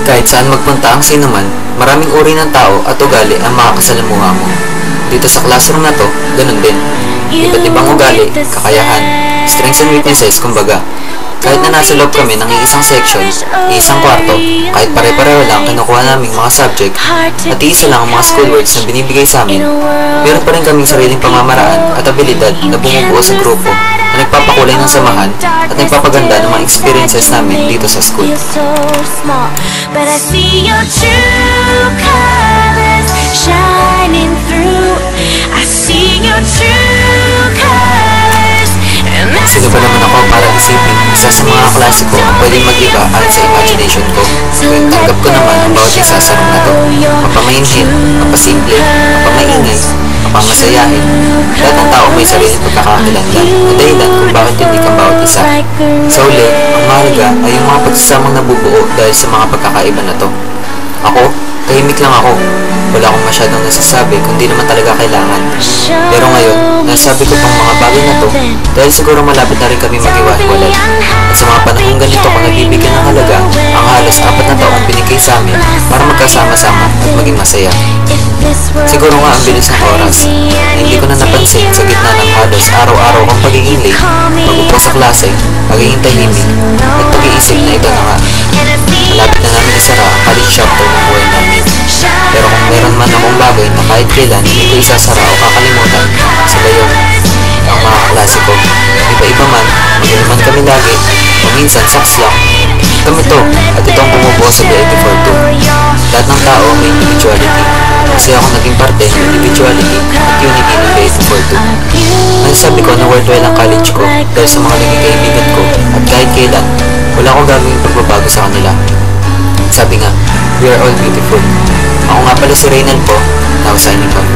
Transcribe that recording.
Kahit saan magpunta ang sinuman, maraming uri ng tao at ugali ang makakasalamuha mo. Dito sa classroom na to, ganun din. Iba't ibang ugali, kakayahan, strengths and weaknesses kumbaga. Kahit na nasa loob kami ng iisang section, iisang kwarto, kahit pare-pareho lang kinukuha naming mga subject at iisa lang ang mga schoolworks na binibigay sa amin, meron pa rin kaming sariling pamamaraan at abilidad na bumubuo sa grupo na nagpapakulay ng samahan at nagpapaganda ng mga experiences namin dito sa school. But I see your true colors shining through. I see your true colors. Sino ba naman ako para isipin isa sa mga klase ko ang pwedeng mag-iba ayon sa imagination ko? Kung tanggap ko naman ang bawat isa sa room na to. Mapamainhin, mapasimple, mapamaingay, mapamasayahin. Lahat ng tao may sariling pagkakakilanlan na dahilan kung bakit unique ang bawat isa. Sa uli, ang mahalaga ay yung mga pagsasamang nabubuo dahil sa mga pagkakaiba na to. Ako, tahimik lang ako. Wala akong masyadong nasasabi kung di naman talaga kailangan. Pero ngayon, nasabi ko pang mga bagay na to dahil siguro malapit na rin kami mag-iwahiwalay. At sa mga panahong ganito ko nagbibigyan ng halaga ang halos 4 na taong binigay sa amin para magkasama-sama at maging masaya. Siguro nga ang bilis ng oras na hindi ko na napansin sa gitna ng halos araw-araw kong pagiging late, mag-upo sa klase, pagiging tahimik, at pag-iisip na ito na nga. Malapit na namin isara ang college chapter ng buhay namin. Pero kung meron man akong bagay na kahit kailan hindi ko isasara o kakalimutan, sila yun, ang mga kaklase ko. Iba-iba man, mag-inuman kami lagi, o minsan saks lang. Kami to, at ito ang bumubuo sa BIT42. Lahat ng tao may individuality. Kasi ako naging parte ng individuality at unity ng BIT42. Nasasabi ko na worthwhile ang college ko dahil sa mga naging kaibigan ko at kahit kailan, wala akong gagawing pagbabago sa kanila. Sabi nga, we are all beautiful. Ako nga pala si Reynald po, now signing off.